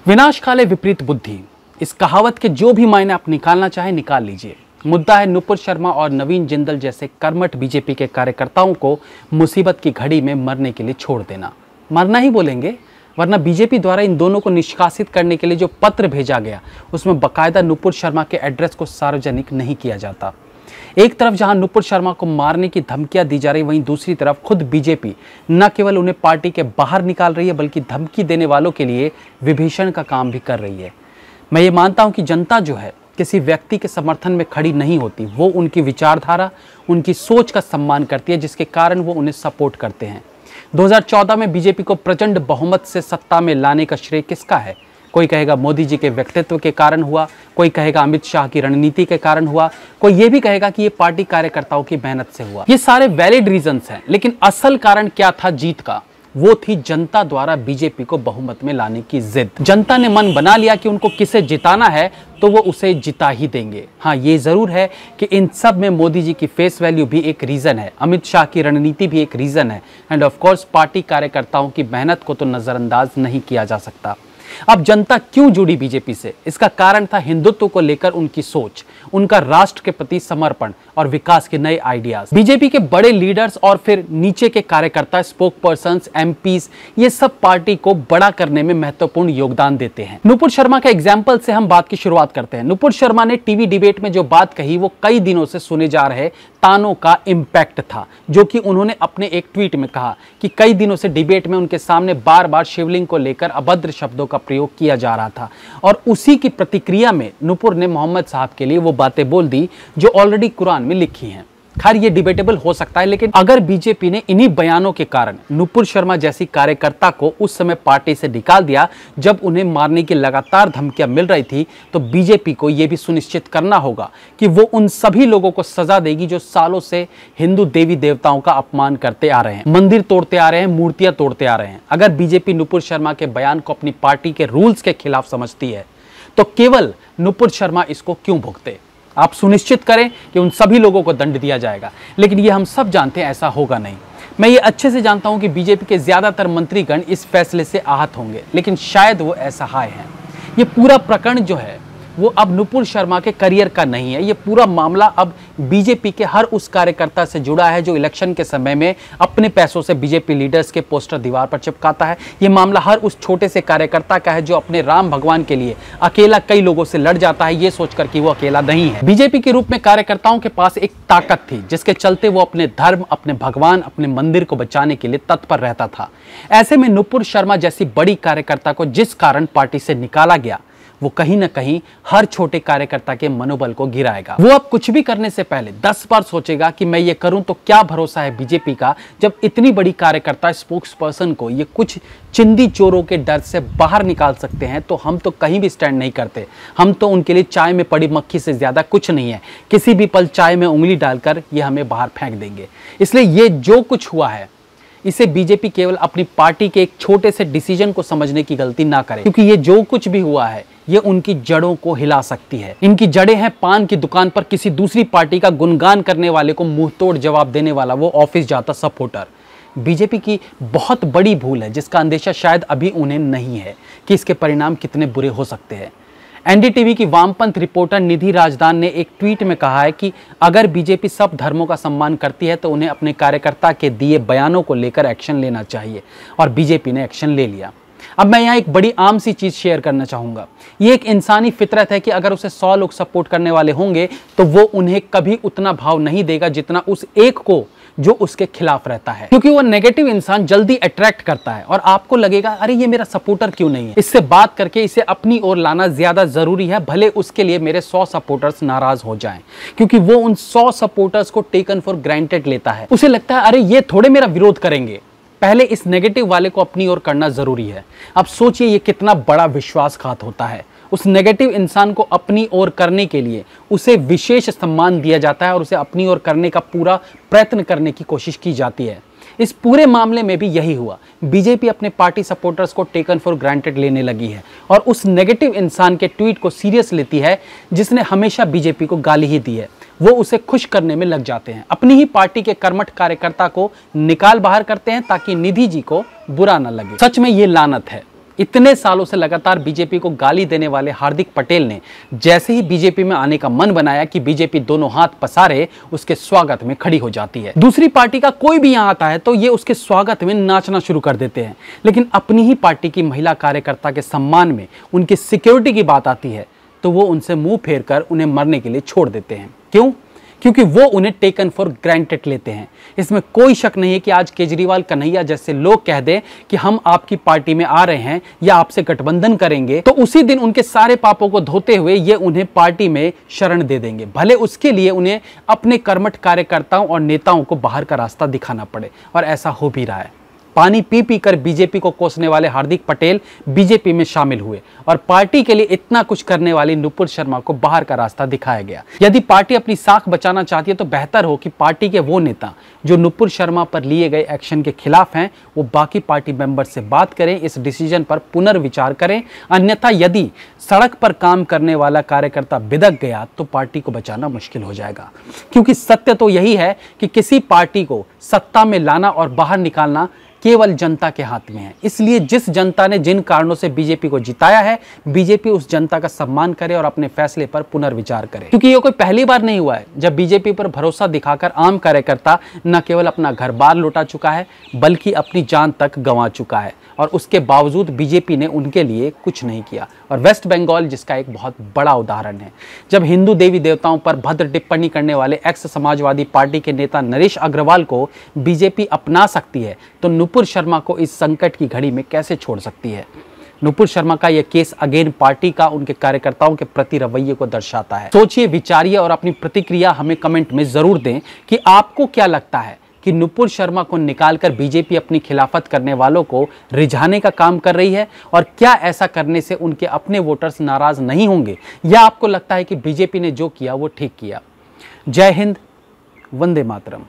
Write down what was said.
विनाश काले विपरीत बुद्धि, इस कहावत के जो भी मायने आप निकालना चाहे निकाल लीजिए। मुद्दा है नुपुर शर्मा और नवीन जिंदल जैसे कर्मठ बीजेपी के कार्यकर्ताओं को मुसीबत की घड़ी में मरने के लिए छोड़ देना। मरना ही बोलेंगे, वरना बीजेपी द्वारा इन दोनों को निष्कासित करने के लिए जो पत्र भेजा गया उसमें बाकायदा नुपुर शर्मा के एड्रेस को सार्वजनिक नहीं किया जाता। एक तरफ जहां नुपुर शर्मा को मारने की धमकियां दी जा रही, वहीं दूसरी तरफ खुद बीजेपी न केवल उन्हें पार्टी के बाहर निकाल रही है बल्कि धमकी देने वालों के लिए विभीषण का काम भी कर रही है। मैं ये मानता हूं कि जनता जो है किसी व्यक्ति के समर्थन में खड़ी नहीं होती, वो उनकी विचारधारा, उनकी सोच का सम्मान करती है, जिसके कारण वो उन्हें सपोर्ट करते हैं। 2014 में बीजेपी को प्रचंड बहुमत से सत्ता में लाने का श्रेय किसका है? कोई कहेगा मोदी जी के व्यक्तित्व के कारण हुआ, कोई कहेगा अमित शाह की रणनीति के कारण हुआ, कोई ये भी कहेगा कि ये पार्टी कार्यकर्ताओं की मेहनत से हुआ। ये सारे वैलिड रीजंस हैं, लेकिन असल कारण क्या था जीत का? वो थी जनता द्वारा बीजेपी को बहुमत में लाने की जिद। जनता ने मन बना लिया कि उनको किसे जिताना है तो वो उसे जिता ही देंगे। हाँ, ये जरूर है कि इन सब में मोदी जी की फेस वैल्यू भी एक रीजन है, अमित शाह की रणनीति भी एक रीजन है, एंड ऑफ कोर्स पार्टी कार्यकर्ताओं की मेहनत को तो नजरअंदाज नहीं किया जा सकता। अब जनता क्यों जुड़ी बीजेपी से? इसका कारण था हिंदुत्व को लेकर उनकी सोच, उनका राष्ट्र के प्रति समर्पण और विकास के नए आइडियाज। बीजेपी के बड़े लीडर्स और फिर नीचे के कार्यकर्ता, स्पोक पर्सन्स, एमपीज, ये सब पार्टी को बड़ा करने में महत्वपूर्ण योगदान देते हैं। नुपुर शर्मा के एग्जाम्पल से हम बात की शुरुआत करते हैं। नुपुर शर्मा ने टीवी डिबेट में जो बात कही वो कई दिनों से सुने जा रहे तानों का इम्पैक्ट था, जो कि उन्होंने अपने एक ट्वीट में कहा कि कई दिनों से डिबेट में उनके सामने बार बार शिवलिंग को लेकर अभद्र शब्दों का प्रयोग किया जा रहा था, और उसी की प्रतिक्रिया में नुपुर ने मोहम्मद साहब के लिए वो बातें बोल दी जो ऑलरेडी कुरान में लिखी हैं। खैर, ये डिबेटेबल हो सकता है, लेकिन अगर बीजेपी ने इन्हीं बयानों के कारण नुपुर शर्मा जैसी कार्यकर्ता को उस समय पार्टी से निकाल दिया जब उन्हें मारने की लगातार धमकियां मिल रही थी, तो बीजेपी को यह भी सुनिश्चित करना होगा कि वो उन सभी लोगों को सजा देगी जो सालों से हिंदू देवी देवताओं का अपमान करते आ रहे हैं, मंदिर तोड़ते आ रहे हैं, मूर्तियां तोड़ते आ रहे हैं। अगर बीजेपी नुपुर शर्मा के बयान को अपनी पार्टी के रूल्स के खिलाफ समझती है तो केवल नुपुर शर्मा इसको क्यों भुगते? आप सुनिश्चित करें कि उन सभी लोगों को दंड दिया जाएगा, लेकिन ये हम सब जानते हैं ऐसा होगा नहीं। मैं ये अच्छे से जानता हूं कि बीजेपी के ज्यादातर मंत्रीगण इस फैसले से आहत होंगे, लेकिन शायद वो असहाय हैं। ये पूरा प्रकरण जो है वो अब नुपुर शर्मा के करियर का नहीं है। ये पूरा मामला अब बीजेपी के हर उस कार्यकर्ता से जुड़ा है जो इलेक्शन के समय में अपने पैसों से बीजेपी लीडर्स के पोस्टर दीवार पर चिपकाता है। ये मामला हर उस छोटे से कार्यकर्ता का है जो अपने राम भगवान के लिए अकेला कई लोगों से लड़ जाता है, ये सोचकर कि वो अकेला नहीं है। बीजेपी के रूप में कार्यकर्ताओं के पास एक ताकत थी जिसके चलते वो अपने धर्म, अपने भगवान, अपने मंदिर को बचाने के लिए तत्पर रहता था। ऐसे में नुपुर शर्मा जैसी बड़ी कार्यकर्ता को जिस कारण पार्टी से निकाला गया, वो कहीं ना कहीं हर छोटे कार्यकर्ता के मनोबल को गिराएगा। वो अब कुछ भी करने से पहले 10 बार सोचेगा कि मैं ये करूं तो क्या भरोसा है बीजेपी का, जब इतनी बड़ी कार्यकर्ता स्पोक्स पर्सन को ये कुछ चिंदी चोरों के डर से बाहर निकाल सकते हैं, तो हम तो कहीं भी स्टैंड नहीं करते। हम तो उनके लिए चाय में पड़ी मक्खी से ज्यादा कुछ नहीं है। किसी भी पल चाय में उंगली डालकर ये हमें बाहर फेंक देंगे। इसलिए ये जो कुछ हुआ है इसे बीजेपी केवल अपनी पार्टी के एक छोटे से डिसीजन को समझने की गलती ना करे, क्योंकि ये जो कुछ भी हुआ है ये उनकी जड़ों को हिला सकती है। इनकी जड़ें हैं पान की दुकान पर किसी दूसरी पार्टी का गुणगान करने वाले को मुंह तोड़ जवाब देने वाला वो ऑफिस जाता सपोर्टर। बीजेपी की बहुत बड़ी भूल है जिसका अंदेशा शायद अभी उन्हें नहीं है कि इसके परिणाम कितने बुरे हो सकते हैं। एनडीटीवी की वामपंथ रिपोर्टर निधि राजदान ने एक ट्वीट में कहा है कि अगर बीजेपी सब धर्मों का सम्मान करती है तो उन्हें अपने कार्यकर्ता के दिए बयानों को लेकर एक्शन लेना चाहिए, और बीजेपी ने एक्शन ले लिया। अब मैं यहाँ एक बड़ी आम सी चीज शेयर करना चाहूंगा। ये एक इंसानी फितरत है कि अगर उसे 100 लोग सपोर्ट करने वाले होंगे तो वो उन्हें कभी उतना भाव नहीं देगा जितना उस एक को जो उसके खिलाफ रहता है, क्योंकि वो नेगेटिव इंसान जल्दी अट्रैक्ट करता है और आपको लगेगा अरे ये मेरा सपोर्टर क्यों नहीं है। इससे बात करके इसे अपनी ओर लाना ज्यादा जरूरी है, भले उसके लिए मेरे 100 सपोर्टर्स नाराज हो जाएं, क्योंकि वो उन 100 सपोर्टर्स को टेकन फॉर ग्रांटेड लेता है। उसे लगता है अरे ये थोड़े मेरा विरोध करेंगे, पहले इस नेगेटिव वाले को अपनी ओर करना जरूरी है। अब सोचिए ये कितना बड़ा विश्वासघात होता है। उस नेगेटिव इंसान को अपनी ओर करने के लिए उसे विशेष सम्मान दिया जाता है और उसे अपनी ओर करने का पूरा प्रयत्न करने की कोशिश की जाती है। इस पूरे मामले में भी यही हुआ। बीजेपी अपने पार्टी सपोर्टर्स को टेकन फॉर ग्रांटेड लेने लगी है और उस नेगेटिव इंसान के ट्वीट को सीरियस लेती है जिसने हमेशा बीजेपी को गाली ही दी है। वो उसे खुश करने में लग जाते हैं, अपनी ही पार्टी के कर्मठ कार्यकर्ता को निकाल बाहर करते हैं ताकि निधि जी को बुरा न लगे। सच में ये लानत है। इतने सालों से लगातार बीजेपी को गाली देने वाले हार्दिक पटेल ने जैसे ही बीजेपी में आने का मन बनाया कि बीजेपी दोनों हाथ पसारे उसके स्वागत में खड़ी हो जाती है। दूसरी पार्टी का कोई भी यहां आता है तो ये उसके स्वागत में नाचना शुरू कर देते हैं, लेकिन अपनी ही पार्टी की महिला कार्यकर्ता के सम्मान में उनकी सिक्योरिटी की बात आती है तो वो उनसे मुंह फेर कर उन्हें मरने के लिए छोड़ देते हैं। क्यों? क्योंकि वो उन्हें टेकन फॉर ग्रांटेड लेते हैं। इसमें कोई शक नहीं है कि आज केजरीवाल, कन्हैया जैसे लोग कह दें कि हम आपकी पार्टी में आ रहे हैं या आपसे गठबंधन करेंगे तो उसी दिन उनके सारे पापों को धोते हुए ये उन्हें पार्टी में शरण दे देंगे, भले उसके लिए उन्हें अपने कर्मठ कार्यकर्ताओं और नेताओं को बाहर का रास्ता दिखाना पड़े। और ऐसा हो भी रहा है। पानी पी पी कर बीजेपी को कोसने वाले हार्दिक पटेल बीजेपी में शामिल हुए और पार्टी के लिए इतना कुछ करने वाली नुपुर शर्मा को बाहर का रास्ता दिखाया गया। यदि पार्टी अपनी साख बचाना चाहती है तो बेहतर हो कि पार्टी के वो नेता जो नुपुर शर्मा पर लिए गए एक्शन के खिलाफ हैं वो बाकी पार्टी मेंबर से बात करें, इस डिसीजन पर पुनर्विचार करें। अन्यथा यदि सड़क पर काम करने वाला कार्यकर्ता बिदक गया तो पार्टी को बचाना मुश्किल हो जाएगा, क्योंकि सत्य तो यही है कि किसी पार्टी को सत्ता में लाना और बाहर निकालना केवल जनता के हाथ में है। इसलिए जिस जनता ने जिन कारणों से बीजेपी को जिताया है, बीजेपी उस जनता का सम्मान करे और अपने फैसले पर पुनर्विचार करे, क्योंकि ये कोई पहली बार नहीं हुआ है जब बीजेपी पर भरोसा दिखाकर आम कार्यकर्ता न केवल अपना घर बार लौटा चुका है बल्कि अपनी जान तक गंवा चुका है और उसके बावजूद बीजेपी ने उनके लिए कुछ नहीं किया। और वेस्ट बंगाल जिसका एक बहुत बड़ा उदाहरण है। जब हिंदू देवी देवताओं पर भद्र टिप्पणी करने वाले एक्स समाजवादी पार्टी के नेता नरेश अग्रवाल को बीजेपी अपना सकती है तो नुपुर शर्मा को इस संकट की घड़ी में कैसे छोड़ सकती है। नुपुर शर्मा का यह केस अगेन पार्टी का उनके कार्यकर्ताओं के प्रति रवैये को दर्शाता है। सोचिए, विचारिए और अपनी प्रतिक्रिया हमें कमेंट में जरूर दें कि आपको क्या लगता है कि नुपुर शर्मा को निकालकर बीजेपी अपनी खिलाफत करने वालों को रिझाने का काम कर रही है और क्या ऐसा करने से उनके अपने वोटर्स नाराज नहीं होंगे, या आपको लगता है कि बीजेपी ने जो किया वो ठीक किया। जय हिंद, वंदे मातरम।